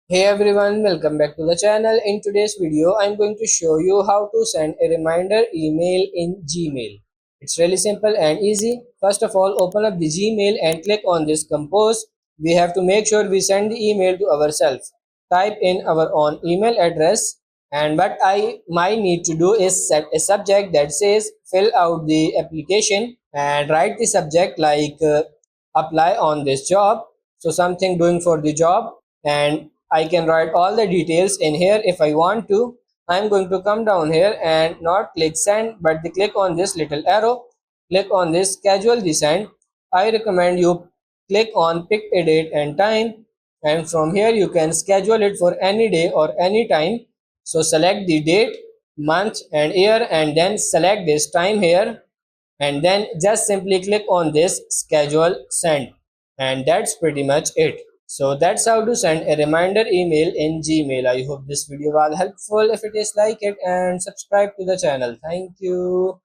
Hey everyone, welcome back to the channel. In today's video, I'm going to show you how to send a reminder email in Gmail. It's really simple and easy. First of all, open up the Gmail and click on this compose. We have to make sure we send the email to ourselves. Type in our own email address, and what I might need to do is set a subject that says fill out the application and write the subject like apply on this job. So something doing for the job, and I can write all the details in here if I want to. I'm going to come down here and not click send, but the click on this little arrow, click on this schedule the send. I recommend you click on pick a date and time, and from here you can schedule it for any day or any time. So select the date, month and year, and then select this time here, and then just simply click on this schedule send, and that's pretty much it. So that's how to send a reminder email in Gmail. I hope this video was helpful. If it is, like it and subscribe to the channel. Thank you.